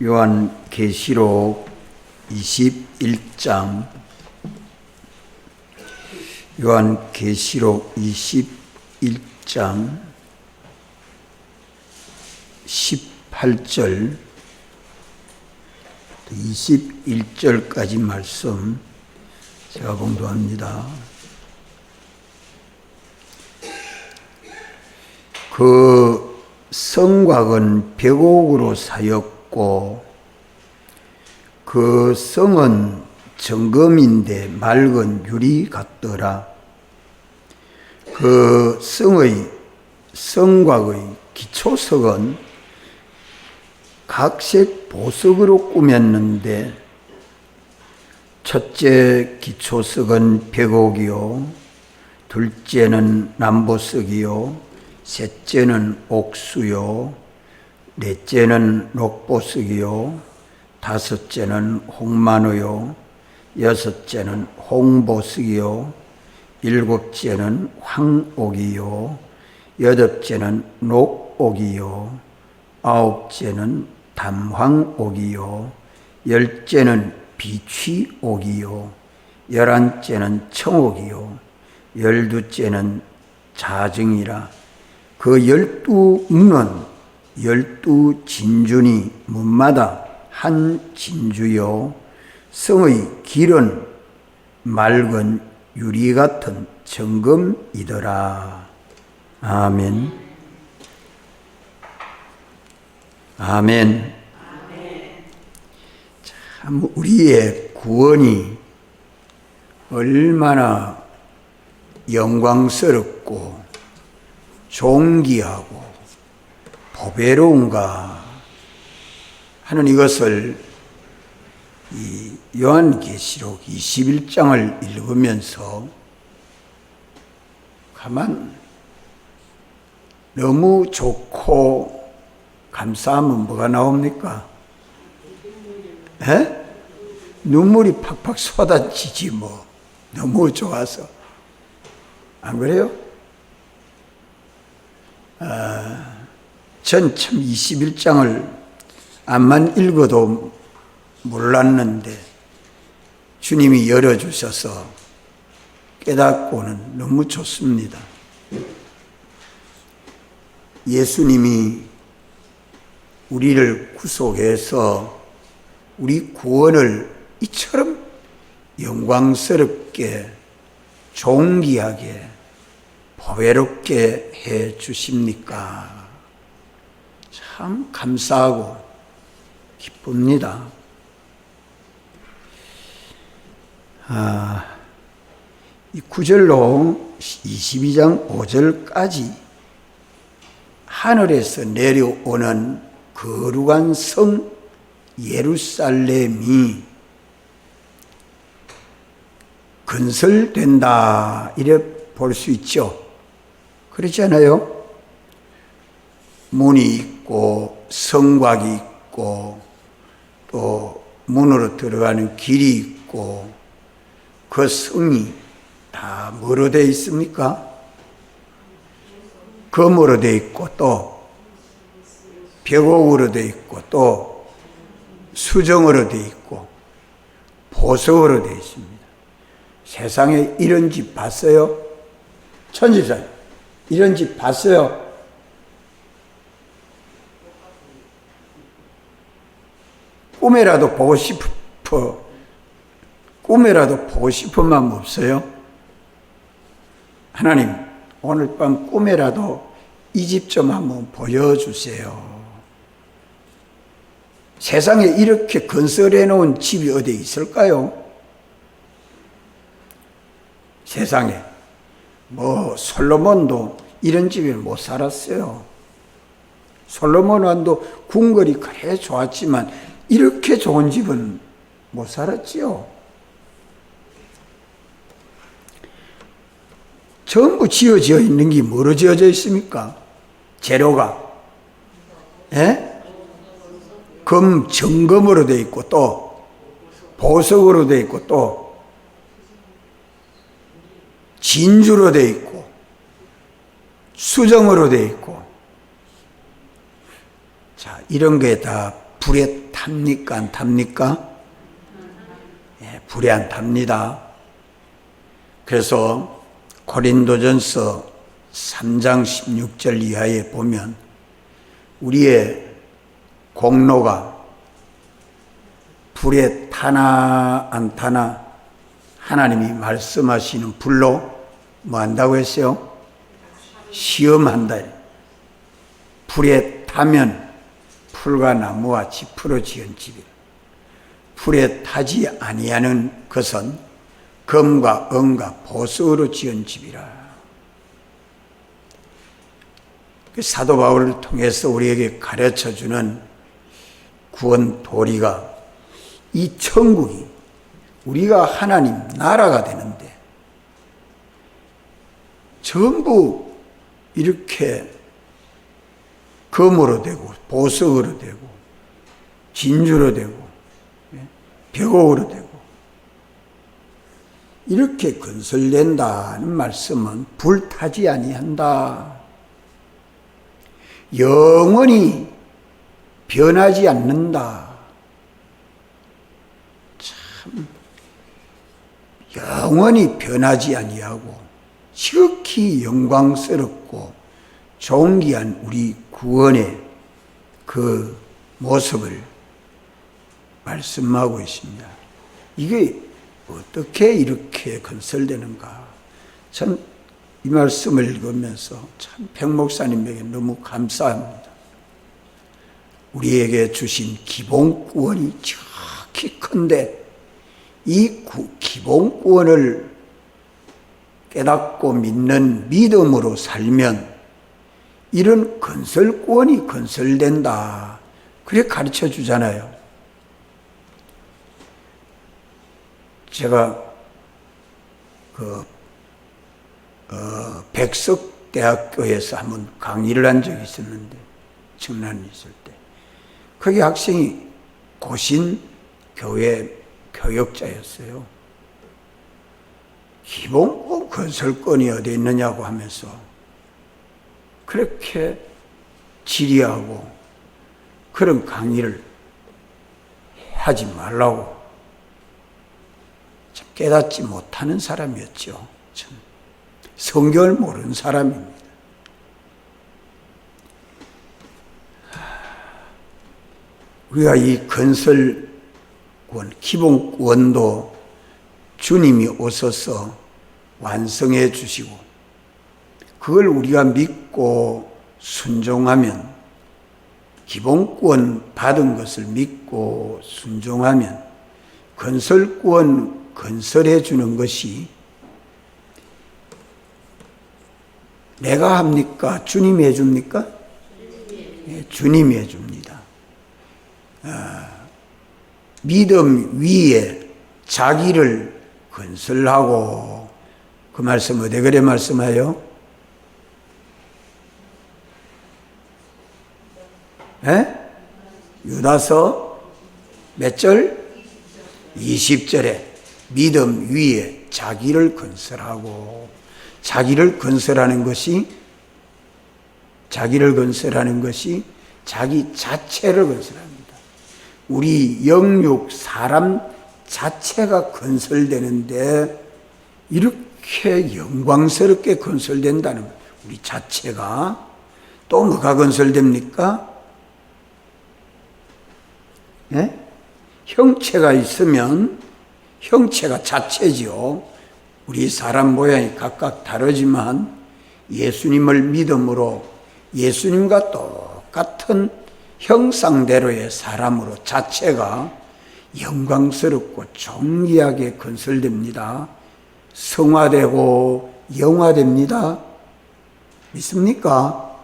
요한계시록 21장 요한계시록 21장 18절 21절까지 말씀 제가 봉독합니다. 그 성곽은 벽옥으로 사였고 그 성은 정금인데 맑은 유리 같더라. 그 성곽의 기초석은 각색 보석으로 꾸몄는데 첫째 기초석은 벽옥이요, 둘째는 남보석이요, 셋째는 옥수요, 넷째는 녹보석이요, 다섯째는 홍마노요, 여섯째는 홍보석이요, 일곱째는 황옥이요, 여덟째는 녹옥이요, 아홉째는 담황옥이요, 열째는 비취옥이요, 열한째는 청옥이요, 열두째는 자증이라. 그 12문은 12진주니 문마다 한 진주요, 성의 길은 맑은 유리 같은 정금이더라. 아멘. 아멘. 참 우리의 구원이 얼마나 영광스럽고 존귀하고 보배로운가 하는 이것을 이 요한계시록 21장을 읽으면서 가만 너무 좋고 감사하면 뭐가 나옵니까? 눈물이 팍팍 쏟아지지 뭐. 너무 좋아서. 안 그래요? 전 참 21장을 암만 읽어도 몰랐는데 주님이 열어주셔서 깨닫고는 너무 좋습니다. 예수님이 우리를 구속해서 우리 구원을 이처럼 영광스럽게 존귀하게 보배롭게 해 주십니까? 참 감사하고 기쁩니다. 이 9절로 22장 5절까지 하늘에서 내려오는 거룩한 성 예루살렘이 건설된다 이래 볼 수 있죠. 그렇지 않아요? 문이 있고 성곽이 있고 또 문으로 들어가는 길이 있고 그 성이 다 뭐로 되어 있습니까? 금으로 되어 있고 또 벽옥으로 되어 있고 또 수정으로 되어 있고 보석으로 되어 있습니다. 세상에 이런 집 봤어요? 천지사님, 이런 집 봤어요? 꿈에라도 보고 싶은 마음 없어요? 하나님, 오늘 밤 꿈에라도 이 집 좀 한번 보여주세요. 세상에 이렇게 건설해 놓은 집이 어디 있을까요? 세상에. 솔로몬도 이런 집에 못 살았어요. 솔로몬 왕도 궁궐이 그래 좋았지만 이렇게 좋은 집은 못 살았지요. 전부 지어져 있는 게 뭐로 지어져 있습니까? 재료가. 정금으로 되어 있고 또 보석으로 되어 있고 또 진주로 되어 있고 수정으로 되어 있고, 자, 이런 게 다 불에 탑니까? 안 탑니까? 예, 불에 안 탑니다. 그래서 고린도전서 3장 16절 이하에 보면 우리의 공로가 불에 타나 안 타나 하나님이 말씀하시는 불로 뭐 한다고 했어요? 시험한다. 불에 타면 풀과 나무와 지푸로 지은 집이라. 불에 타지 아니하는 것은 금과 은과 보석으로 지은 집이라. 사도 바울을 통해서 우리에게 가르쳐주는 구원 도리가 이 천국이 우리가 하나님 나라가 되는데 전부 이렇게 금으로 되고 보석으로 되고 진주로 되고 벽옥으로 되고 이렇게 건설된다는 말씀은 불타지 아니한다. 영원히 변하지 않는다. 참 영원히 변하지 아니하고 지극히 영광스럽고 존귀한 우리 구원의 그 모습을 말씀하고 있습니다. 이게 어떻게 이렇게 건설되는가? 전 이 말씀을 읽으면서 참 백 목사님에게 너무 감사합니다. 우리에게 주신 기본 구원이 지극히 큰데 이 기본 구원을 깨닫고 믿는 믿음으로 살면 이런 건설 구원이 건설된다. 그래 가르쳐 주잖아요. 제가 백석대학교에서 한번 강의를 한 적이 있었는데, 청란에 있을 때. 거기 학생이 고신 교회 교역자였어요. 기본 건설권이 어디 있느냐고 하면서 그렇게 질의하고 그런 강의를 하지 말라고 참 깨닫지 못하는 사람이었죠. 참 성경을 모르는 사람입니다. 우리가 이 건설권, 기본권도 주님이 오셔서 완성해 주시고 그걸 우리가 믿고 순종하면, 기본권 받은 것을 믿고 순종하면 건설권 건설해 주는 것이 내가 합니까? 주님이 해줍니까? 네, 주님이 해줍니다. 믿음 위에 자기를 건설하고, 그 말씀 어디 그래 말씀하여? 유다서 몇 절? 20절에 믿음 위에 자기를 건설하고, 자기를 건설하는 것이 자기 자체를 건설합니다. 우리 영육 사람 자체가 건설되는데 이렇게 영광스럽게 건설된다는 거예요. 우리 자체가. 또 뭐가 건설됩니까? 형체가 있으면 형체가 자체지요. 우리 사람 모양이 각각 다르지만 예수님을 믿음으로 예수님과 똑같은 형상대로의 사람으로 자체가 영광스럽고 존귀하게 건설됩니다. 성화되고 영화됩니다. 믿습니까?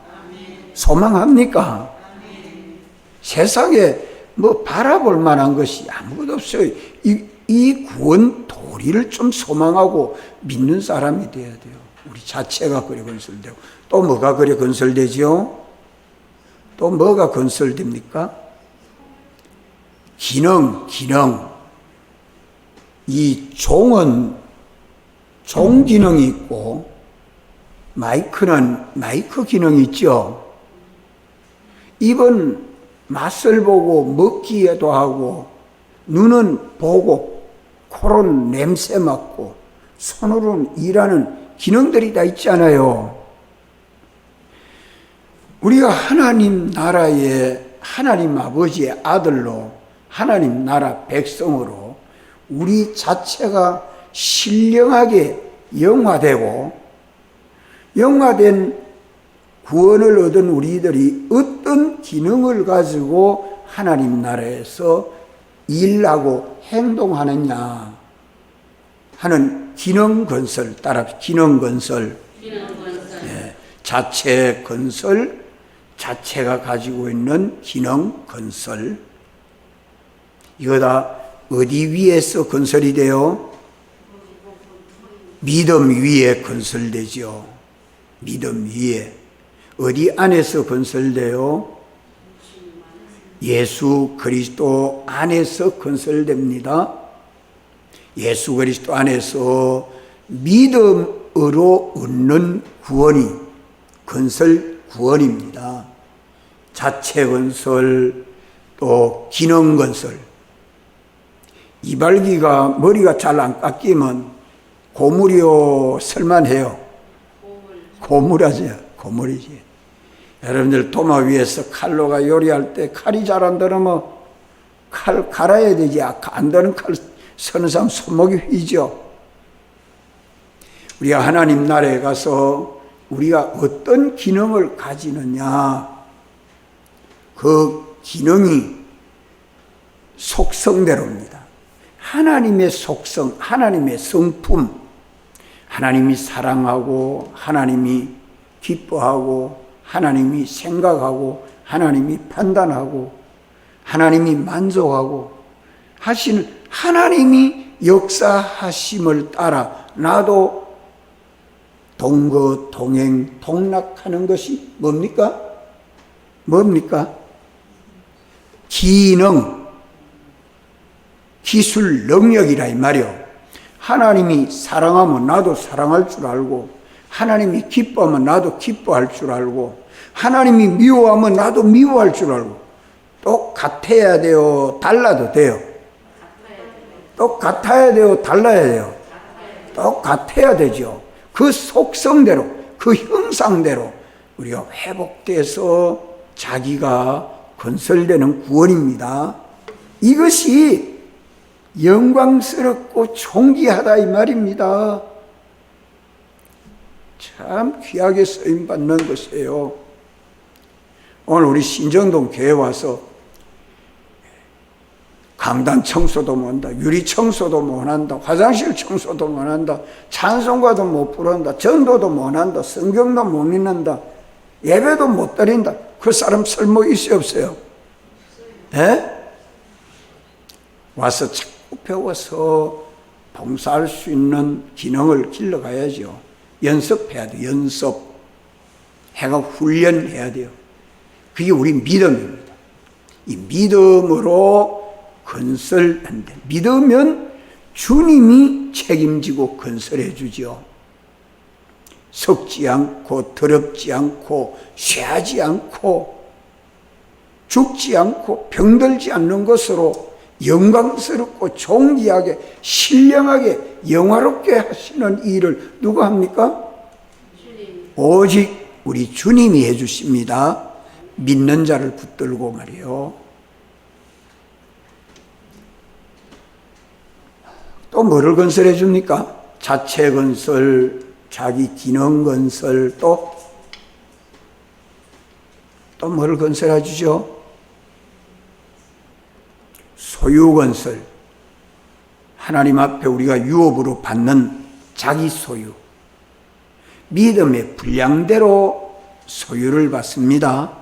소망합니까? 세상에 뭐 바라볼 만한 것이 아무것도 없어요. 이 구원 도리를 좀 소망하고 믿는 사람이 돼야 돼요. 우리 자체가 그래 건설되고. 또 뭐가 그래 건설되지요? 또 뭐가 건설됩니까? 기능. 이 종은 종 기능이 있고, 마이크는 마이크 기능이 있죠. 입은 맛을 보고 먹기에도 하고, 눈은 보고, 코로는 냄새 맡고, 손으로는 일하는 기능들이 다 있잖아요. 우리가 하나님 나라의 하나님 아버지의 아들로, 하나님 나라 백성으로 우리 자체가 신령하게 영화되고, 영화된 구원을 얻은 우리들이 어떤 기능을 가지고 하나님 나라에서 일하고 행동하느냐 하는 기능 건설, 따라 기능 건설. 예, 자체 건설, 자체가 가지고 있는 기능 건설. 이거 다 어디 위에서 건설이 돼요? 믿음 위에 건설되죠. 믿음 위에. 어디 안에서 건설돼요? 예수 그리스도 안에서 건설됩니다. 예수 그리스도 안에서 믿음으로 얻는 구원이 건설 구원입니다. 자체 건설, 또 기능 건설. 이발기가 머리가 잘 안 깎이면 고물이요 설만해요. 고물하죠. 고물이지. 여러분들 도마 위에서 칼로가 요리할 때 칼이 잘 안 들으면 칼 갈아야 되지. 안 드는 칼 서는 사람 손목이 휘죠. 우리가 하나님 나라에 가서 우리가 어떤 기능을 가지느냐, 그 기능이 속성대로입니다. 하나님의 속성, 하나님의 성품, 하나님이 사랑하고, 하나님이 기뻐하고, 하나님이 생각하고, 하나님이 판단하고, 하나님이 만족하고 하시는 하나님이 역사하심을 따라 나도 동거, 동행, 동락하는 것이 뭡니까? 뭡니까? 기능, 기술, 능력이라 이 말이요. 하나님이 사랑하면 나도 사랑할 줄 알고, 하나님이 기뻐하면 나도 기뻐할 줄 알고, 하나님이 미워하면 나도 미워할 줄 알고. 똑같아야 돼요? 달라도 돼요? 똑같아야 돼요? 달라야 돼요? 똑같아야 되죠. 그 속성대로, 그 형상대로 우리가 회복돼서 자기가 건설되는 구원입니다. 이것이 영광스럽고 존귀하다 이 말입니다. 참 귀하게 쓰임받는 것이에요. 오늘 우리 신정동 교회 와서 강단 청소도 못한다, 유리 청소도 못한다, 화장실 청소도 못한다, 찬송가도 못 부른다, 전도도 못한다, 성경도 못 읽는다, 예배도 못 드린다. 그 사람 쓸모 있어요 없어요? 예? 와서 자꾸 배워서 봉사할 수 있는 기능을 길러가야죠. 연습해야 돼요. 연습 해가 훈련해야 돼요. 그게 우리 믿음입니다. 이 믿음으로 건설한다. 믿으면 주님이 책임지고 건설해 주죠. 썩지 않고 더럽지 않고 쇠하지 않고 죽지 않고 병들지 않는 것으로 영광스럽고 존귀하게 신령하게 영화롭게 하시는 일을 누가 합니까? 주님. 오직 우리 주님이 해 주십니다. 믿는 자를 붙들고 말이요. 또 뭐를 건설해 줍니까? 자체 건설, 자기 기능 건설, 또 뭐를 건설해 주죠? 소유 건설. 하나님 앞에 우리가 유업으로 받는 자기 소유. 믿음의 분량대로 소유를 받습니다.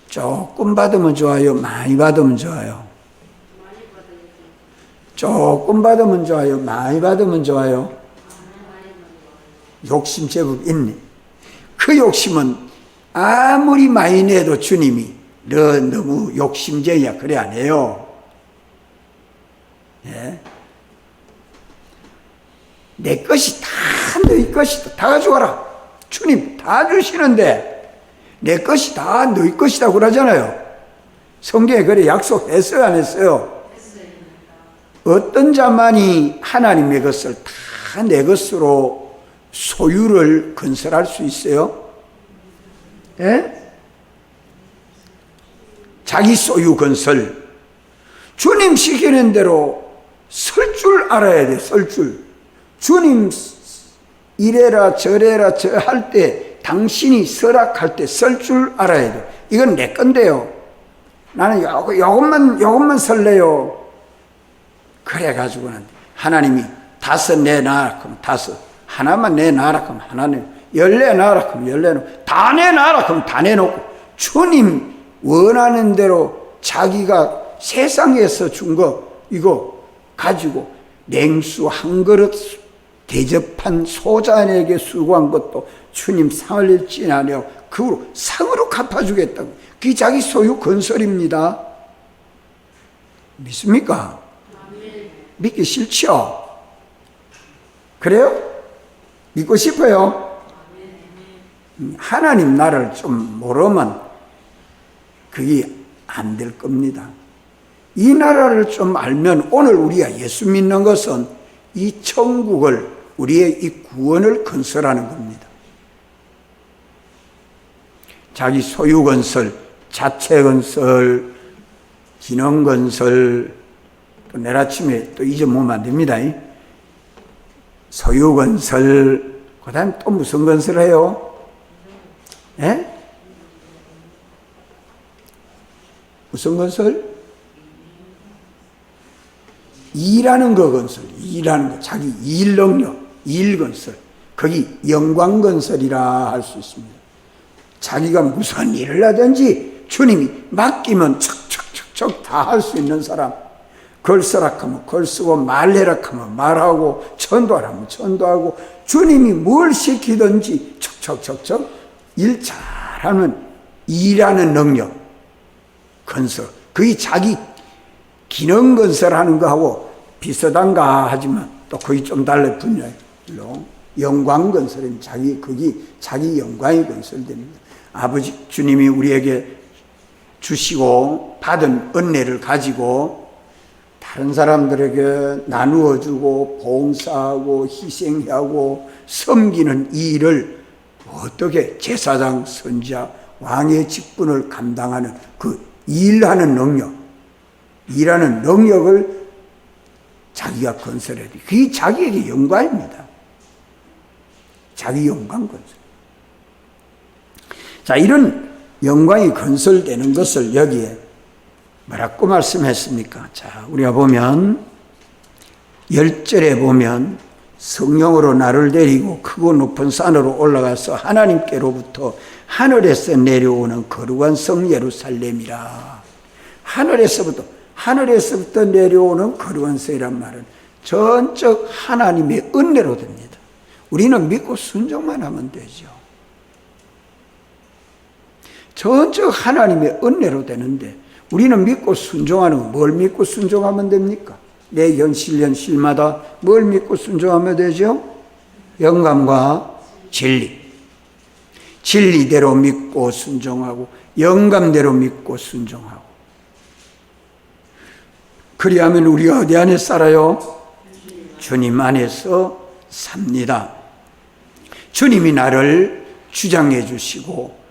조금 받으면 좋아요? 많이 받으면 좋아요? 조금 받으면 좋아요? 많이 받으면 좋아요? 욕심 제법 있네. 그 욕심은 아무리 많이 내도 주님이 너 너무 욕심쟁이야 그래 안 해요. 예? 내 것이 다 너희 것이다. 다 가져가라. 주님 다 주시는데 내 것이 다 너희 것이다 그러잖아요. 성경에 그래 약속했어요, 안 했어요? 어떤 자만이 하나님의 것을 다 내 것으로 소유를 건설할 수 있어요? 예? 자기 소유 건설. 주님 시키는 대로 설 줄 알아야 돼, 설 줄. 주님 이래라 저래라 저 할 때, 당신이 설악할 때 설 줄 알아야 돼. 이건 내 건데요. 나는 요것만 설래요. 그래가지고는 하나님이 5 내놔라 그럼 5, 하나만 내놔라 그럼 하나는 10 내놔라 그럼 10 내놓고, 다 내놔라 그럼 다 내놓고, 주님 원하는 대로 자기가 세상에서 준 거 이거 가지고 냉수 한 그릇 대접한 소자에게 수고한 것도 주님 상을 일진하려 그 상으로 갚아주겠다고. 그게 자기 소유 건설입니다. 믿습니까? 믿기 싫죠? 그래요? 믿고 싶어요? 하나님 나라를 좀 모르면 그게 안 될 겁니다. 이 나라를 좀 알면 오늘 우리가 예수 믿는 것은 이 천국을, 우리의 이 구원을 건설하는 겁니다. 자기 소유 건설, 자체 건설, 기능 건설, 또 내일 아침에 또 잊어먹으면 안 됩니다. 소유 건설, 그 다음에 또 무슨 건설을 해요? 예? 무슨 건설? 일하는 거 건설, 일하는 거, 자기 일 능력, 일 건설. 거기 영광 건설이라 할 수 있습니다. 자기가 무슨 일을 하든지 주님이 맡기면 척척척척 다 할 수 있는 사람. 글 쓰라 하면 글 쓰고, 말해라 하면 말하고, 전도하라 하면 전도하고, 주님이 뭘 시키든지 척척척척 일 잘하는 일하는 능력 건설. 그게 자기 기능 건설하는 거하고 비슷한가 하지만 또 거기 좀 달라요. 분야로 영광 건설은 거기 자기 영광이 건설됩니다. 아버지 주님이 우리에게 주시고 받은 은혜를 가지고 다른 사람들에게 나누어 주고 봉사하고 희생하고 섬기는 이 일을 어떻게 제사장, 선지자, 왕의 직분을 감당하는 그 일하는 능력, 일하는 능력을 자기가 건설해야 돼. 그게 자기에게 영광입니다. 자기 영광 건설. 자, 이런 영광이 건설되는 것을 여기에 뭐라고 말씀했습니까? 자, 우리가 보면 10절에 보면 성령으로 나를 데리고 크고 높은 산으로 올라가서 하나님께로부터 하늘에서 내려오는 거룩한 성 예루살렘이라. 하늘에서부터 내려오는 거룩한 성이란 말은 전적 하나님의 은혜로 됩니다. 우리는 믿고 순종만 하면 되죠. 전적 하나님의 은혜로 되는데 우리는 믿고 순종하는 거, 뭘 믿고 순종하면 됩니까? 내 현실마다 뭘 믿고 순종하면 되죠? 영감과 진리. 진리대로 믿고 순종하고 영감대로 믿고 순종하고. 그리하면 우리가 어디 안에 살아요? 주님 안에서 삽니다. 주님이 나를 주장해 주시고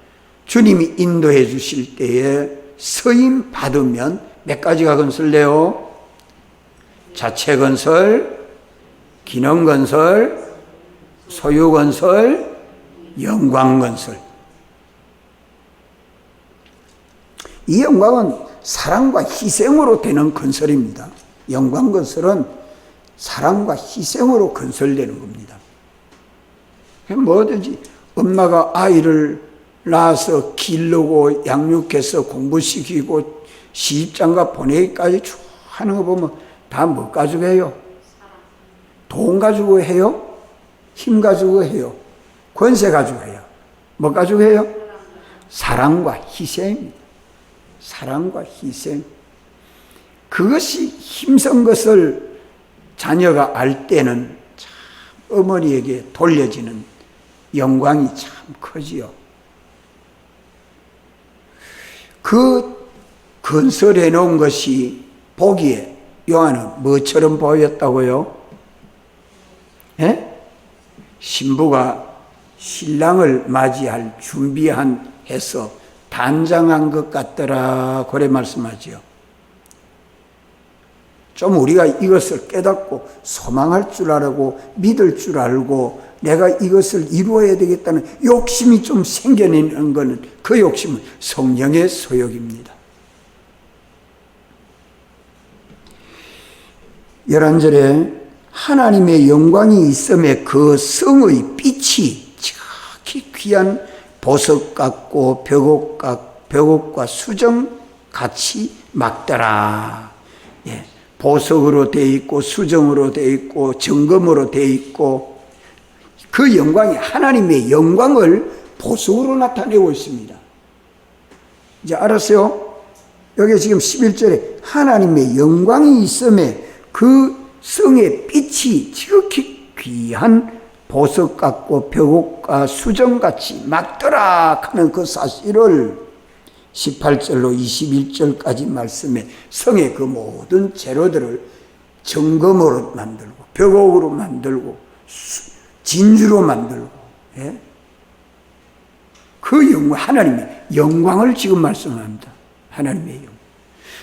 주님이 인도해 주실 때에 서임 받으면 몇 가지가 건설돼요? 자체 건설, 기능 건설, 소유 건설, 영광 건설. 이 영광은 사랑과 희생으로 되는 건설입니다. 영광 건설은 사랑과 희생으로 건설되는 겁니다. 뭐든지 엄마가 아이를 낳아서 기르고 양육해서 공부시키고 시집장가 보내기까지 쭉 하는 거 보면 다 뭐 가지고 해요? 돈 가지고 해요? 힘 가지고 해요? 권세 가지고 해요? 뭐 가지고 해요? 사랑과 희생입니다. 사랑과 희생. 그것이 힘쓴 것을 자녀가 알 때는 참 어머니에게 돌려지는 영광이 참 크지요. 그 건설해 놓은 것이 보기에 요한은 뭐처럼 보였다고요? 예? 신부가 신랑을 맞이할 준비한 해서 단장한 것 같더라, 그래 말씀하지요. 좀 우리가 이것을 깨닫고 소망할 줄 알고 믿을 줄 알고 내가 이것을 이루어야 되겠다는 욕심이 좀 생겨내는 것은 그 욕심은 성령의 소욕입니다. 11절에 하나님의 영광이 있음에 그 성의 빛이 지극히 귀한 보석 같고 벽옥과 수정 같이 막더라. 예, 보석으로 되어 있고 수정으로 되어 있고 정금으로 되어 있고 그 영광이 하나님의 영광을 보석으로 나타내고 있습니다. 이제 알았어요? 여기 지금 11절에 하나님의 영광이 있음에 그 성의 빛이 지극히 귀한 보석 같고 벽옥과 수정같이 막더라 하는 그 사실을 18절로 21절까지 말씀에 성의 그 모든 재료들을 정금으로 만들고 벽옥으로 만들고 진주로 만들고, 예? 그 영광, 하나님의 영광을 지금 말씀합니다. 하나님의 영광.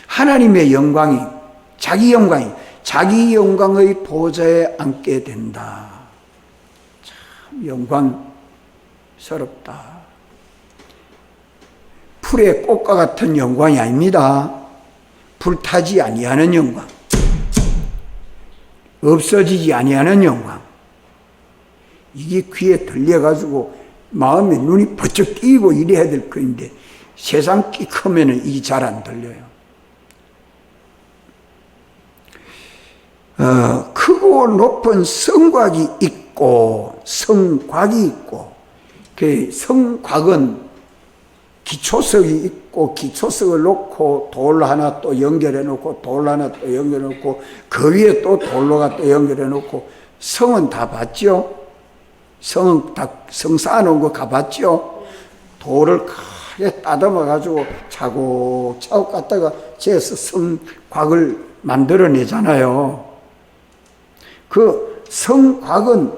하나님의 영광이 자기 영광의 보좌에 앉게 된다. 참 영광스럽다. 풀의 꽃과 같은 영광이 아닙니다. 불타지 아니하는 영광, 없어지지 아니하는 영광. 이게 귀에 들려가지고 마음에 눈이 번쩍 띄고 이래야 될 것인데 세상 끼 크면은 이게 잘 안 들려요. 크고 높은 성곽이 있고 성곽이 있고 그 성곽은 기초석이 있고 기초석을 놓고 돌 하나 또 연결해 놓고 돌 하나 또 연결해 놓고 그 위에 또 돌로가 또 연결해 놓고 성은 다 봤죠? 성은 다 성 쌓아놓은 거 가봤죠? 돌을 크게 따듬어 가지고 차곡차곡 갖다가 재서 성곽을 만들어내잖아요. 그 성곽은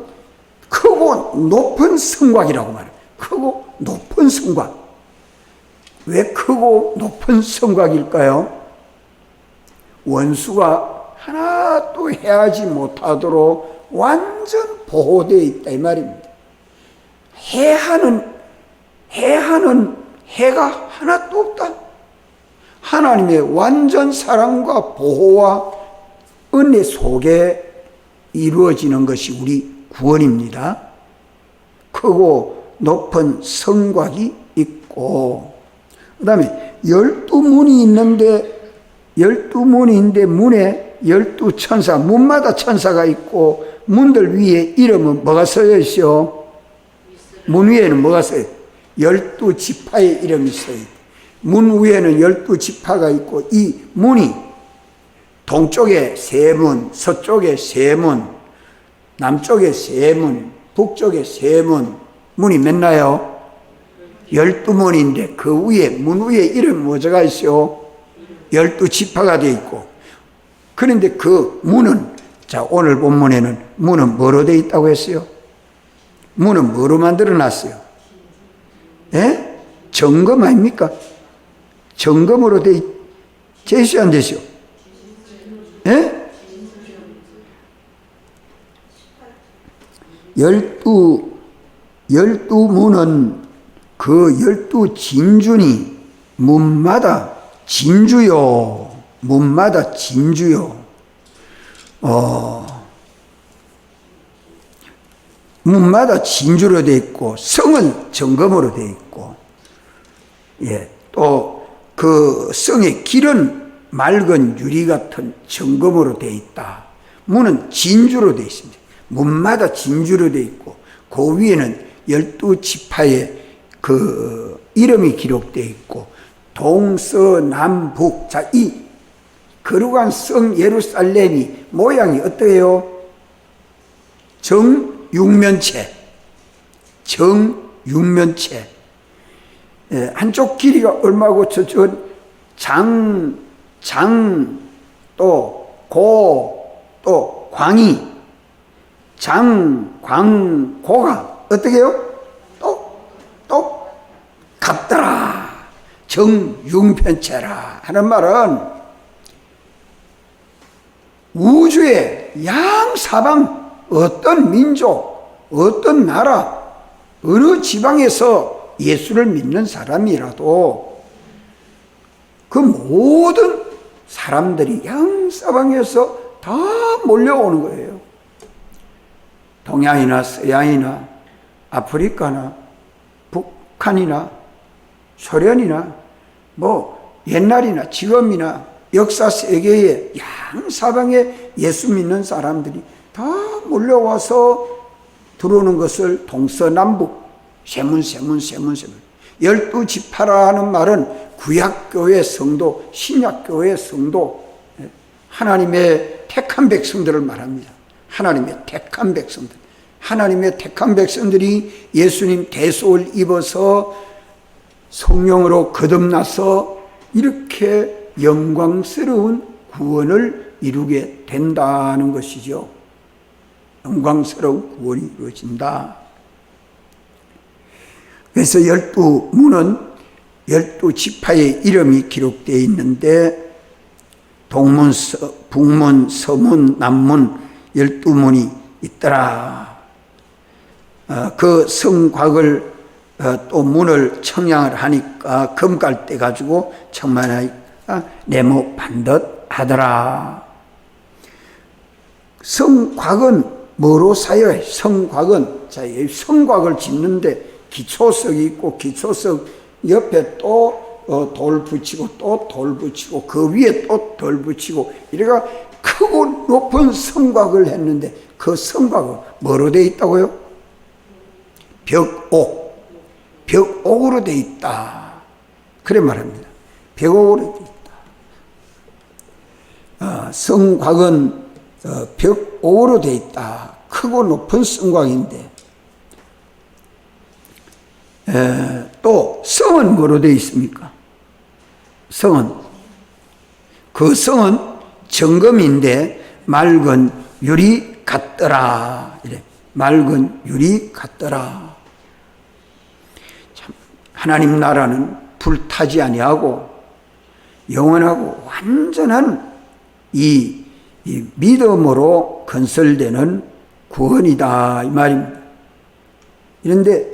크고 높은 성곽이라고 말해요. 크고 높은 성곽. 왜 크고 높은 성곽일까요? 원수가 하나도 해하지 못하도록 완전 보호되어 있다 이 말입니다. 해하는 해가 하나도 없다. 하나님의 완전 사랑과 보호와 은혜 속에 이루어지는 것이 우리 구원입니다. 크고 높은 성곽이 있고 그 다음에 12문이 있는데 12문인데 문에 12천사 문마다 천사가 있고 문들 위에 이름은 뭐가 써져 있어? 문 위에는 뭐가 써요? 12지파의 이름이 써요. 문 위에는 12지파가 있고 이 문이 동쪽에 세 문, 서쪽에 세 문, 남쪽에 세 문, 북쪽에 세 문, 문이 몇 나요? 12문인데 그 위에 문 위에 이름 뭐가 있어요? 12지파가 되어 있고 그런데 그 문은 자 오늘 본문에는 문은 뭐로 되어 있다고 했어요? 문은 뭐로 만들어 놨어요? 예? 정금 아닙니까? 정금으로 되어 되시오 안 되시오? 예? 12문은 그 12진주니 문마다 진주요. 문마다 진주요. 문마다 진주로 되어 있고 성은 정금으로 되어 있고 예, 또 그 성의 길은 맑은 유리 같은 정금으로 되어 있다. 문은 진주로 되어 있습니다. 문마다 진주로 되어 있고 그 위에는 12지파의 그 이름이 기록되어 있고 동서남북 자, 이 거룩한 성 예루살렘이 모양이 어떠해요? 정육면체. 한쪽 길이가 얼마고 또 고, 또 광이, 광고가 어떻게 해요? 또 같더라. 정융편체라 하는 말은 우주의 양사방 어떤 민족, 어떤 나라, 어느 지방에서 예수를 믿는 사람이라도 그 모든 사람들이 양사방에서 다 몰려오는 거예요. 동양이나 서양이나 아프리카나 북한이나 소련이나 옛날이나 지금이나 역사 세계의 양사방에 예수 믿는 사람들이 다 몰려와서 들어오는 것을 동서남북 세문 12지파라는 말은 구약교회 성도, 신약교회 성도, 하나님의 택한 백성들을 말합니다. 하나님의 택한 백성들. 하나님의 택한 백성들이 예수님 대속을 입어서 성령으로 거듭나서 이렇게 영광스러운 구원을 이루게 된다는 것이죠. 영광스러운 구원이 이루어진다. 그래서 12문은 12지파의 이름이 기록되어 있는데 동문, 북문, 서문, 남문 12문이 있더라. 그 성곽을 또 문을 청량을 하니까 금갈대 가지고 청만하니까 네모 반듯 하더라. 성곽은 뭐로 사용해? 성곽은 성곽을 짓는데 기초석이 있고 기초석 옆에 또 돌 붙이고 또 돌 붙이고 그 위에 또 돌 붙이고 이래가 크고 높은 성곽을 했는데 그 성곽은 뭐로 되어 있다고요? 벽옥으로 되어 있다. 그래 말합니다. 벽옥으로 되어 있다. 성곽은 벽옥으로 되어 있다. 크고 높은 성곽인데 또 성은 뭐로 되어 있습니까? 성은 그 성은 정금인데 맑은 유리 같더라. 이래. 맑은 유리 같더라. 참, 하나님 나라는 불타지 아니하고 영원하고 완전한 이 믿음으로 건설되는 구원이다 이 말입니다. 그런데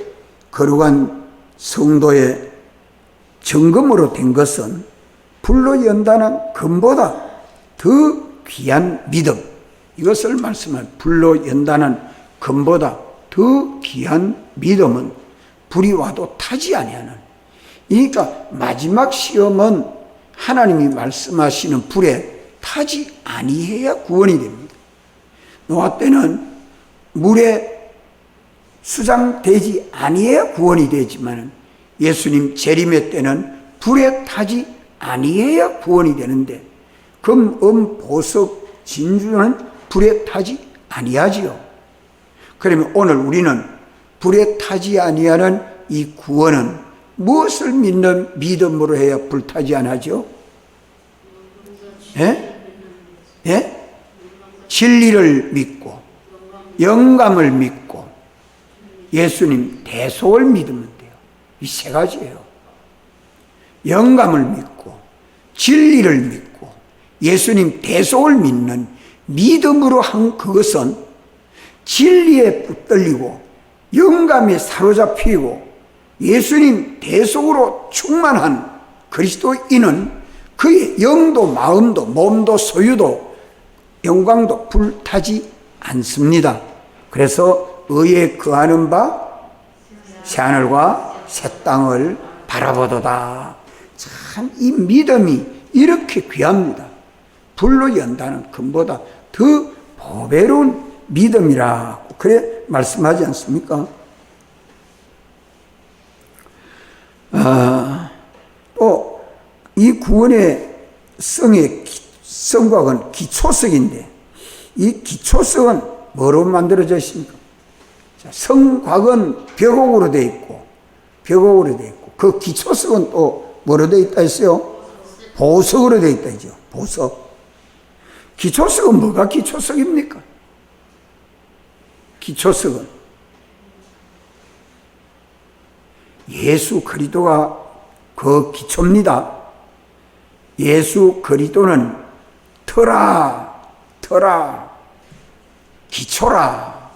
거룩한 성도의 정금으로 된 것은 불로 연단한 금보다 더 귀한 믿음, 이것을 말씀한 불로 연단한 금보다 더 귀한 믿음은 불이 와도 타지 아니하는. 그러니까 마지막 시험은 하나님이 말씀하시는 불에 타지 아니해야 구원이 됩니다. 노아 때는 물에 수장되지 아니해야 구원이 되지만 예수님 재림의 때는 불에 타지 아니해야 구원이 되는데 금, 음, 보석, 진주는 불에 타지 아니하지요. 그러면 오늘 우리는 불에 타지 아니하는 이 구원은 무엇을 믿는 믿음으로 해야 불타지 않하죠? 진리를 믿고 영감을 믿고 예수님 대속을 믿으면 돼요. 이 세 가지예요. 영감을 믿고 진리를 믿고 예수님 대속을 믿는 믿음으로 한 그것은 진리에 붙들리고 영감에 사로잡히고 예수님 대속으로 충만한 그리스도인은 그의 영도 마음도 몸도 소유도 영광도 불타지 않습니다. 그래서 의에 거하는 바 새하늘과 새 땅을 바라보도다. 참 이 믿음이 이렇게 귀합니다. 불로 연다는 금보다 더 보배로운 믿음이라고 그래 말씀하지 않습니까? 또 이 구원의 성곽은 기초석인데 이 기초석은 뭐로 만들어져 있습니까? 성곽은 벽옥으로 되어 있고 벽옥으로 되어 있고, 그 기초석은 또 뭐로 되어 있다 했어요? 보석으로 되어 있다 했죠. 보석. 기초석은 뭐가 기초석입니까? 기초석은 예수 그리스도가 그 기초입니다. 예수 그리스도는 터라, 기초라.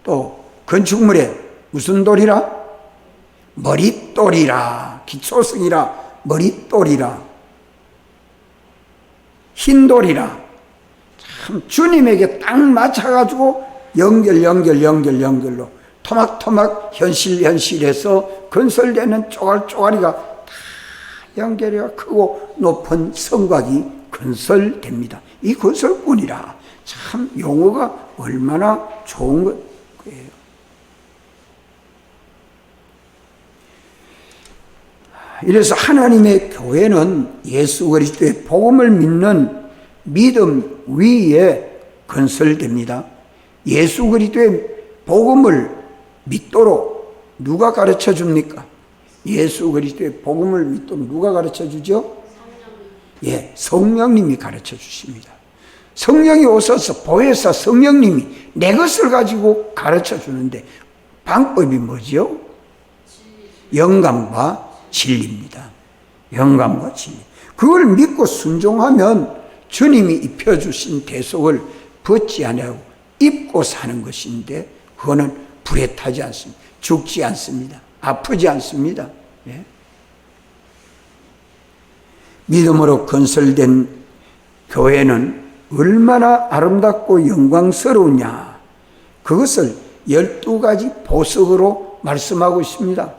또 건축물에 무슨 돌이라? 머릿돌이라. 기초석이라 머릿돌이라. 흰돌이라. 참 주님에게 딱 맞춰가지고 연결로 토막토막 현실해서 건설되는 쪼갈쪼가리가 다 연결해가 크고 높은 성곽이 건설됩니다. 이 건설꾼이라. 참 용어가 얼마나 좋은 거예요. 이래서 하나님의 교회는 예수 그리스도의 복음을 믿는 믿음 위에 건설됩니다. 예수 그리스도의 복음을 믿도록 누가 가르쳐 줍니까? 예수 그리스도의 복음을 믿도록 누가 가르쳐 주죠? 예, 성령님이 가르쳐 주십니다. 성령이 오셔서 보혜사 성령님이 내 것을 가지고 가르쳐 주는데 방법이 뭐죠? 영감과 진리입니다. 영감과 진리. 그걸 믿고 순종하면 주님이 입혀주신 대속을 벗지 아니하고 입고 사는 것인데, 그거는 불에 타지 않습니다. 죽지 않습니다. 아프지 않습니다. 예? 믿음으로 건설된 교회는 얼마나 아름답고 영광스러우냐, 그것을 12가지 보석으로 말씀하고 있습니다.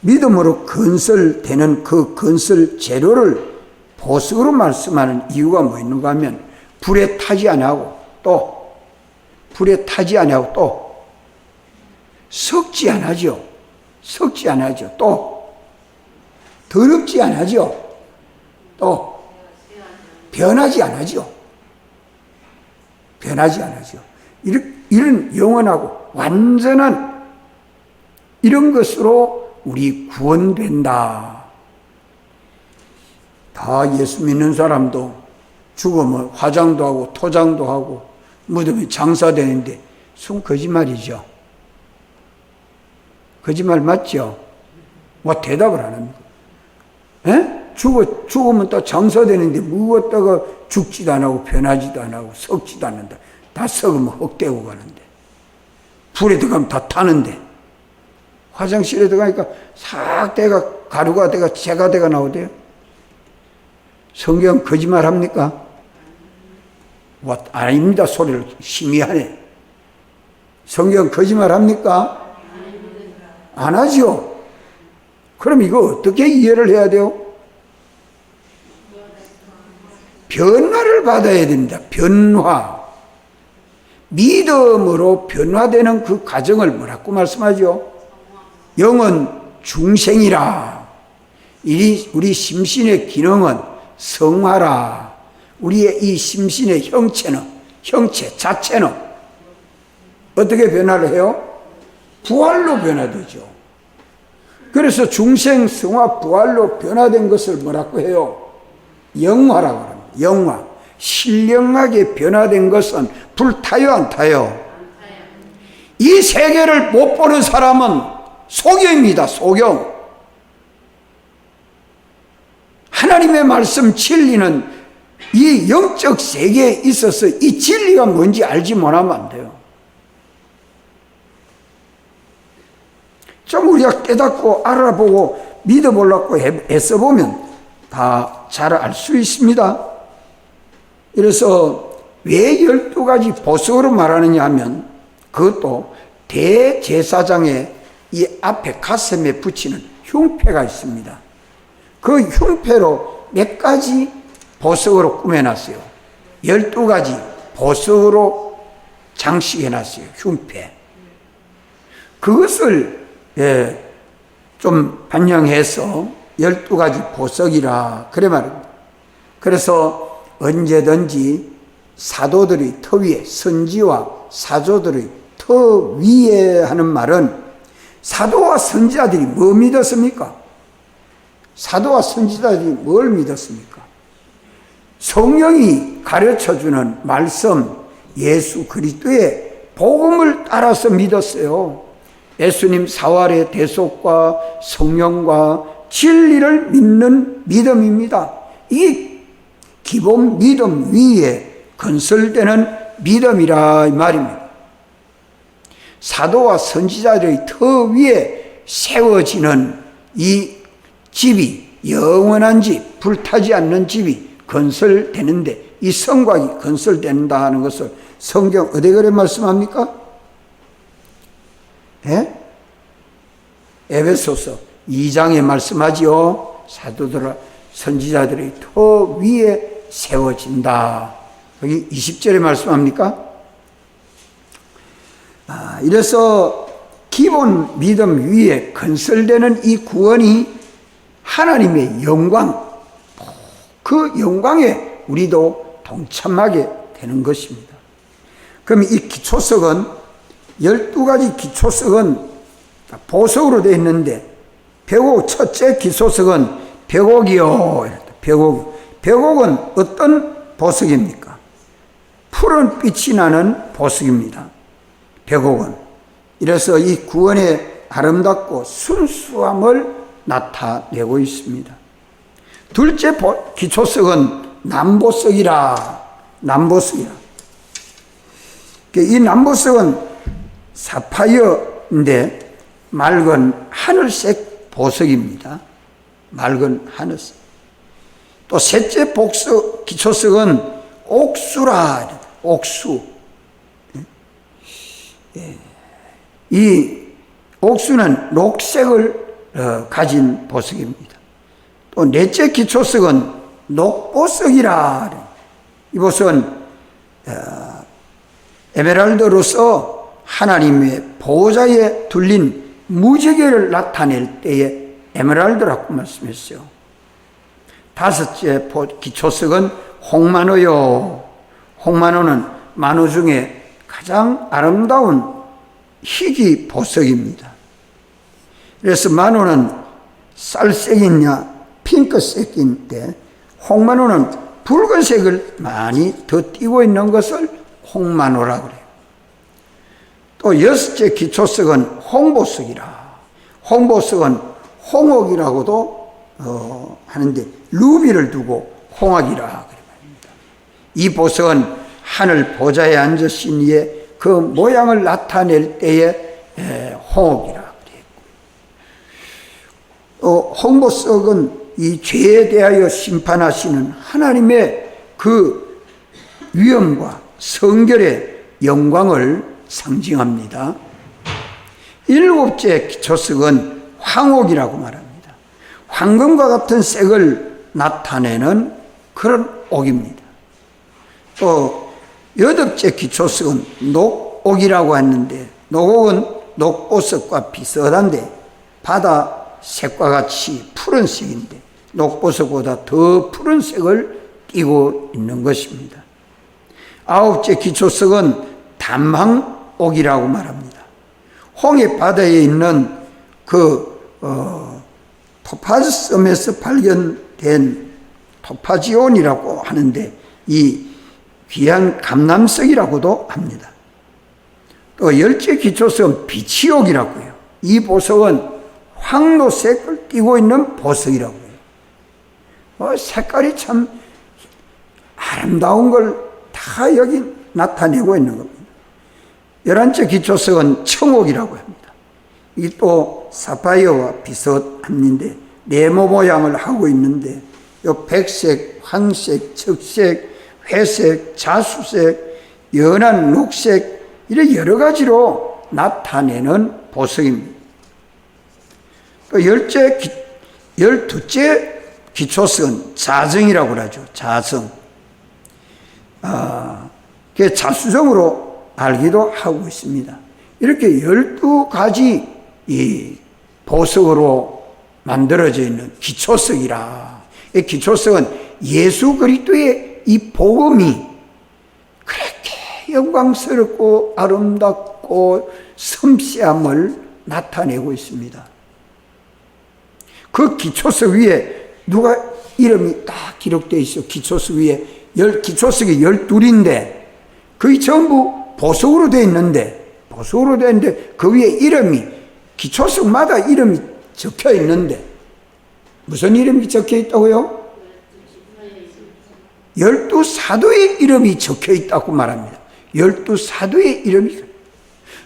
믿음으로 건설되는 그 건설 재료를 보석으로 말씀하는 이유가 뭐 있는가 하면, 불에 타지 아니하고 또 썩지 않아죠. 또 더럽지 않아죠. 또 변하지 않아죠. 이런 영원하고 완전한 이런 것으로 우리 구원된다. 다 예수 믿는 사람도 죽으면 화장도 하고 토장도 하고 무덤에 장사되는데 순 거짓말이죠. 거짓말 맞죠? 뭐 대답을 안 합니다. 에? 죽으면 또 장사되는데 무엇다가 죽지도 안 하고 변하지도 안 하고 썩지도 않는다. 다 썩으면 흙되고 가는데, 불에 들어가면 다 타는데, 화장실에 들어가니까 싹 대가 가루가 돼가 재가 돼가 나오대요. 성경 거짓말 합니까? 아닙니다. 소리를 심히 하네. 성경 거짓말 합니까? 안 하죠. 그럼 이거 어떻게 이해를 해야 돼요? 변화를 받아야 됩니다. 변화. 믿음으로 변화되는 그 과정을 뭐라고 말씀하죠? 영은 중생이라. 우리 심신의 기능은 성화라. 우리의 이 심신의 형체 자체는 어떻게 변화를 해요? 부활로 변화되죠. 그래서 중생, 성화, 부활로 변화된 것을 뭐라고 해요? 영화라고 합니다. 영화. 신령하게 변화된 것은 불타요, 안 타요? 이 세계를 못 보는 사람은 소경입니다. 소경. 하나님의 말씀 진리는 이 영적 세계에 있어서 이 진리가 뭔지 알지 못하면 안 돼요. 좀 우리가 깨닫고 알아보고 믿어보려고 애써보면 다 잘 알 수 있습니다. 그래서 왜 12가지 보석으로 말하느냐 하면, 그것도 대제사장의 이 앞에 가슴에 붙이는 흉패가 있습니다. 그 흉패로 몇 가지 보석으로 꾸며놨어요. 12가지 보석으로 장식해놨어요. 흉패. 그것을 좀 반영해서 12가지 보석이라 그래 말입니다. 그래서 언제든지 사도들의 터 위에, 선지와 사도들의 터 위에 하는 말은 사도와 선지자들이 뭐 믿었습니까? 사도와 선지자들이 뭘 믿었습니까? 성령이 가르쳐주는 말씀, 예수 그리스도의 복음을 따라서 믿었어요. 예수님 사활의 대속과 성령과 진리를 믿는 믿음입니다. 이 기본 믿음 위에 건설되는 믿음이라 이 말입니다. 사도와 선지자들의 터 위에 세워지는 이 집이 영원한 집, 불타지 않는 집이 건설되는데, 이 성곽이 건설된다 하는 것을 성경 어디 그래 말씀합니까? 예? 에베소서 2장에 말씀하지요. 사도들아 선지자들의 터 위에 세워진다. 여기 20절에 말씀합니까? 이래서 기본 믿음 위에 건설되는 이 구원이 하나님의 영광, 그 영광에 우리도 동참하게 되는 것입니다. 그럼 이 기초석은 12가지 기초석은 보석으로 되어 있는데, 벽옥 첫째 기초석은 벽옥이요. 벽옥은 어떤 보석입니까? 푸른 빛이 나는 보석입니다. 벽옥은. 이래서 이 구원의 아름답고 순수함을 나타내고 있습니다. 둘째 기초석은 남보석이라. 이 남보석은 사파이어인데 맑은 하늘색 보석입니다. 맑은 하늘색. 또 셋째 기초석은 옥수라. 옥수. 이 옥수는 녹색을 가진 보석입니다. 또 넷째 기초석은 녹보석이라. 이 보석은 에메랄드로서 하나님의 보호자에 둘린 무지개를 나타낼 때에 에메랄드라고 말씀했어요. 다섯째 기초석은 홍만호요. 홍만호는 만호 중에 가장 아름다운 희귀 보석입니다. 그래서 만호는 쌀색이냐 핑크색인데, 홍만호는 붉은색을 많이 더 띄고 있는 것을 홍만호라고 그래요. 또 여섯째 기초석은 홍보석이라. 홍보석은 홍옥이라고도 하는데 루비를 두고 홍학이라 그럽니다. 이 보석은 하늘 보좌에 앉으신 이의 그 모양을 나타낼 때에 홍옥이라 그랬고, 홍보석은 이 죄에 대하여 심판하시는 하나님의 그 위엄과 성결의 영광을 상징합니다. 일곱째 기초석은 황옥이라고 말합니다. 황금과 같은 색을 나타내는 그런 옥입니다. 또 여덟째 기초석은 녹옥이라고 했는데, 녹옥은 녹보석과 비슷한데 바다 색과 같이 푸른색인데 녹보석보다 더 푸른색을 띠고 있는 것입니다. 아홉째 기초석은 담황옥이라고 말합니다. 홍해 바다에 있는 토파즈 섬에서 발견된 토파지온이라고 하는데, 이 귀한 감남석이라고도 합니다. 또 열째 기초석은 비치옥이라고 해요. 이 보석은 황노색을 띠고 있는 보석이라고 해요. 색깔이 참 아름다운 걸 다 여기 나타내고 있는 겁니다. 11째 기초석은 청옥이라고 합니다. 이 또 사파이어와 비슷한데 네모 모양을 하고 있는데, 요 백색, 황색, 적색, 회색, 자수색, 연한 녹색, 이런 여러 가지로 나타내는 보석입니다. 또 12째 기초석은 자정이라고 하죠. 자정. 그게 자수정으로 알기도 하고 있습니다. 이렇게 12가지 이 보석으로 만들어져 있는 기초석이라. 이 기초석은 예수 그리스도의 이 복음이 그렇게 영광스럽고 아름답고 섬세함을 나타내고 있습니다. 그 기초석 위에 누가 이름이 딱 기록되어 있어. 기초석 위에 기초석이 12인데 거의 전부 보석으로 되어 있는데 그 위에 이름이 기초석마다 이름이 적혀 있는데 무슨 이름이 적혀 있다고요? 12사도의 이름이 적혀 있다고 말합니다. 12사도의 이름이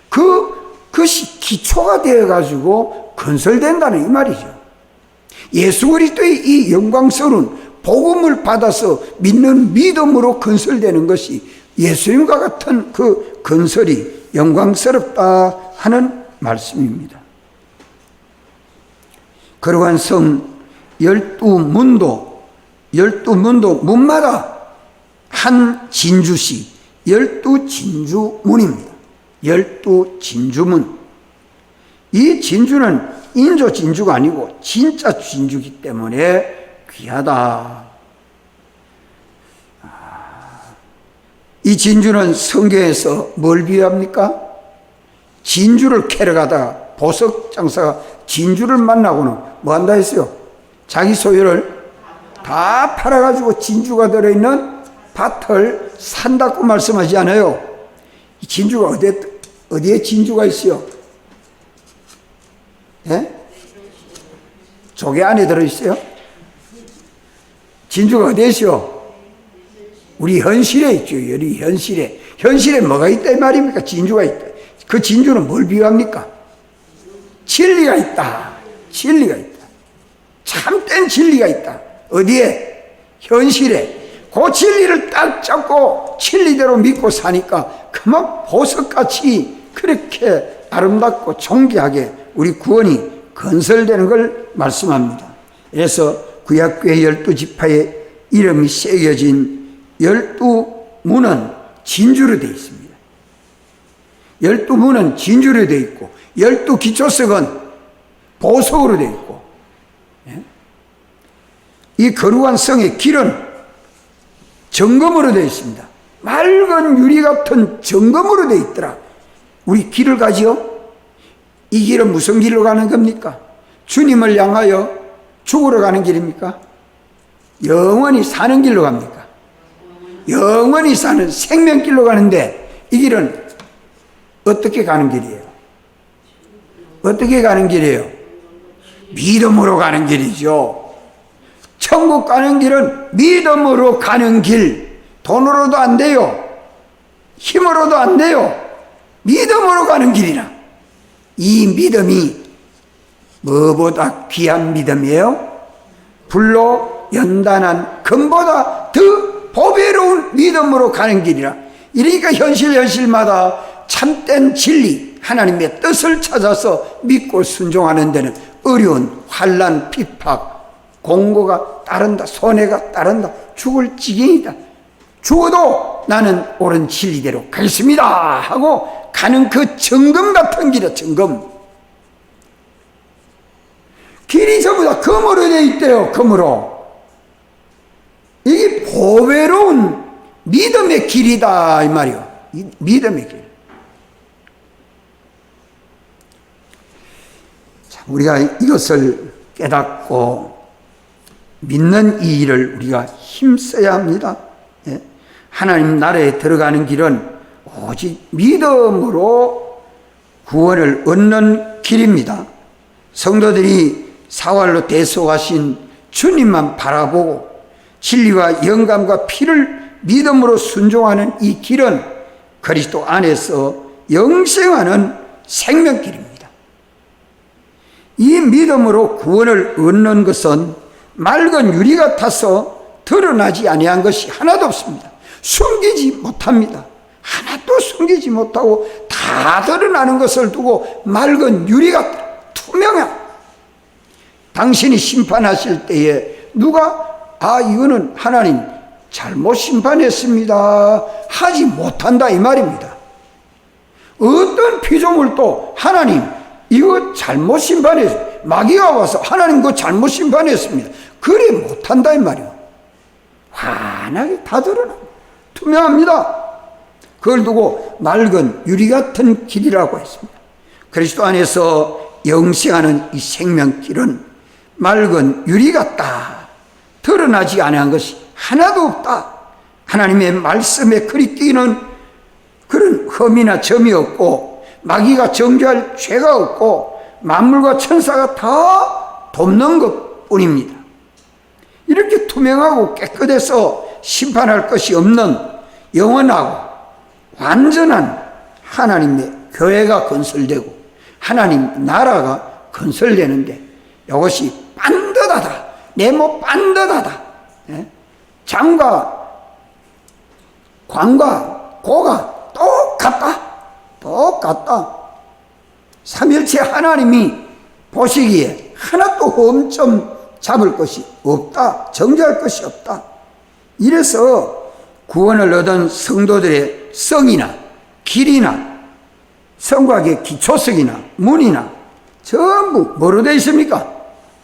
그것이 기초가 되어가지고 건설된다는 이 말이죠. 예수 그리스도의 이 영광스러운 복음을 받아서 믿는 믿음으로 건설되는 것이 예수님과 같은 그 건설이 영광스럽다 하는 말씀입니다. 그러한 성 12문도 문마다 한 진주시 12진주문입니다. 12진주문. 이 진주는 인조 진주가 아니고 진짜 진주이기 때문에 귀하다. 이 진주는 성경에서 뭘 비유합니까? 진주를 캐러 가다가 보석 장사가 진주를 만나고는 뭐 한다 했어요? 자기 소유를 다 팔아가지고 진주가 들어있는 밭을 산다고 말씀하지 않아요? 이 진주가 어디에 진주가 있어요? 예? 조개 안에 들어있어요? 진주가 어디에 있어요? 우리 현실에 있죠. 우리 현실에. 현실에 뭐가 있다 이 말입니까? 진주가 있다. 그 진주는 뭘 비유합니까? 진리가 있다. 진리가 있다. 참된 진리가 있다. 어디에? 현실에. 그 진리를 딱 잡고 진리대로 믿고 사니까 그만 보석같이 그렇게 아름답고 존귀하게 우리 구원이 건설되는 걸 말씀합니다. 그래서 구약교회 12지파의 이름이 새겨진 12문은 진주로 되어 있습니다. 12문은 진주로 되어 있고 12기초석은 보석으로 되어 있고 이 거룩한 성의 길은 정금으로 되어 있습니다. 맑은 유리 같은 정금으로 되어 있더라. 우리 길을 가지요? 이 길은 무슨 길로 가는 겁니까? 주님을 향하여 죽으러 가는 길입니까? 영원히 사는 길로 갑니까? 영원히 사는 생명길로 가는데 이 길은 어떻게 가는 길이에요? 어떻게 가는 길이에요? 믿음으로 가는 길이죠. 천국 가는 길은 믿음으로 가는 길. 돈으로도 안 돼요. 힘으로도 안 돼요. 믿음으로 가는 길이라. 이 믿음이 뭐보다 귀한 믿음이에요? 불로 연단한 금보다 더 보배로운 믿음으로 가는 길이라. 이러니까 현실마다 참된 진리, 하나님의 뜻을 찾아서 믿고 순종하는 데는 어려운 환난, 핍박, 공고가 따른다, 손해가 따른다, 죽을 지경이다. 죽어도 나는 옳은 진리대로 가겠습니다 하고 가는 그 정금 같은 길이야. 정금. 길이 전부 다 금으로 되어 있대요. 금으로. 이게 보배로운 믿음의 길이다 이 말이요. 믿음의 길. 자, 우리가 이것을 깨닫고 믿는 이 일을 우리가 힘써야 합니다. 예? 하나님 나라에 들어가는 길은 오직 믿음으로 구원을 얻는 길입니다. 성도들이 사활로 대속하신 주님만 바라보고 진리와 영감과 피를 믿음으로 순종하는 이 길은 그리스도 안에서 영생하는 생명길입니다. 이 믿음으로 구원을 얻는 것은 맑은 유리 같아서 드러나지 아니한 것이 하나도 없습니다. 숨기지 못합니다. 하나도 숨기지 못하고 다 드러나는 것을 두고 맑은 유리 같다. 투명한. 당신이 심판하실 때에 누가 이거는 하나님 잘못 심판했습니다 하지 못한다 이 말입니다. 어떤 피조물도 하나님 이거 잘못 심판했습니다. 마귀가 와서 하나님 그거 잘못 심판했습니다 그래 못한다 이 말이에요. 환하게 다 드러납니다. 투명합니다. 그걸 두고 맑은 유리 같은 길이라고 했습니다. 그리스도 안에서 영생하는 이 생명길은 맑은 유리 같다. 드러나지 아니한 것이 하나도 없다. 하나님의 말씀에 그리끼는 그런 흠이나 점이 없고 마귀가 정죄할 죄가 없고 만물과 천사가 다 돕는 것뿐입니다. 이렇게 투명하고 깨끗해서 심판할 것이 없는 영원하고 완전한 하나님의 교회가 건설되고 하나님 나라가 건설되는데 이것이 반듯하다. 네모 반듯하다. 장과 광과 고가 똑같다. 삼일체 하나님이 보시기에 하나도 흠점 잡을 것이 없다. 정죄할 것이 없다. 이래서 구원을 얻은 성도들의 성이나 길이나 성곽의 기초석이나 문이나 전부 뭐로 되어 있습니까?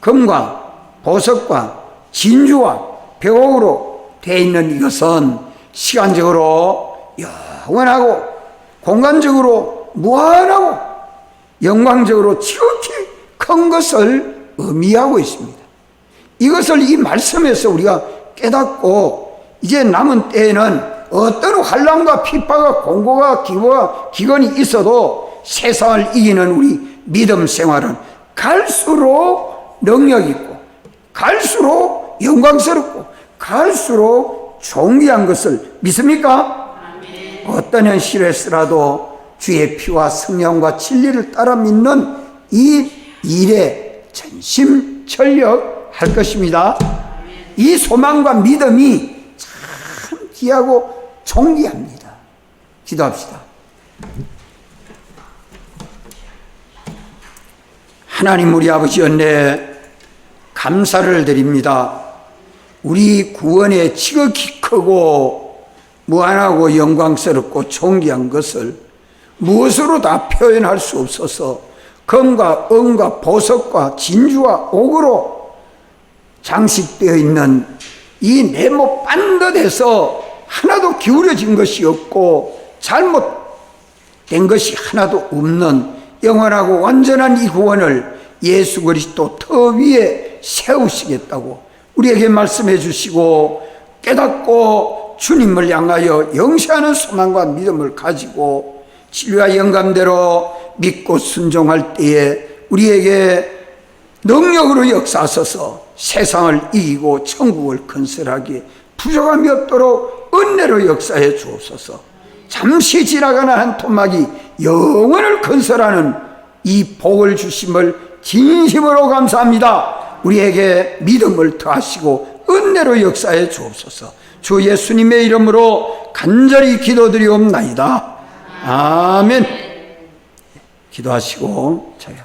금과 보석과 진주와 벽옥으로 되어 있는 이것은 시간적으로 영원하고 공간적으로 무한하고 영광적으로 지극히 큰 것을 의미하고 있습니다. 이것을 이 말씀에서 우리가 깨닫고 이제 남은 때에는 어떤 환난과 핍박과 공고가 기고와 기근이 있어도 세상을 이기는 우리 믿음 생활은 갈수록 능력 있고 갈수록 영광스럽고 갈수록 존귀한 것을 믿습니까? 아멘. 어떤 현실에서라도 주의 피와 성령과 진리를 따라 믿는 이 일에 전심전력할 것입니다. 아멘. 이 소망과 믿음이 참 귀하고 존귀합니다. 기도합시다. 하나님 우리 아버지 은혜 감사를 드립니다. 우리 구원의 지극히 크고 무한하고 영광스럽고 존귀한 것을 무엇으로 다 표현할 수 없어서 금과 은과 보석과 진주와 옥으로 장식되어 있는 이 네모 반듯해서 하나도 기울어진 것이 없고 잘못된 것이 하나도 없는 영원하고 완전한 이 구원을 예수 그리스도 터 위에 세우시겠다고 우리에게 말씀해 주시고 깨닫고 주님을 향하여 영시하는 소망과 믿음을 가지고 진리와 영감대로 믿고 순종할 때에 우리에게 능력으로 역사하셔서 세상을 이기고 천국을 건설하기에 부족함이 없도록 은혜로 역사해 주옵소서. 잠시 지나가는 한 토막이 영원을 건설하는 이 복을 주심을 진심으로 감사합니다. 우리에게 믿음을 더하시고 은혜로 역사해 주옵소서. 주 예수님의 이름으로 간절히 기도드리옵나이다. 아멘. 기도하시고 저희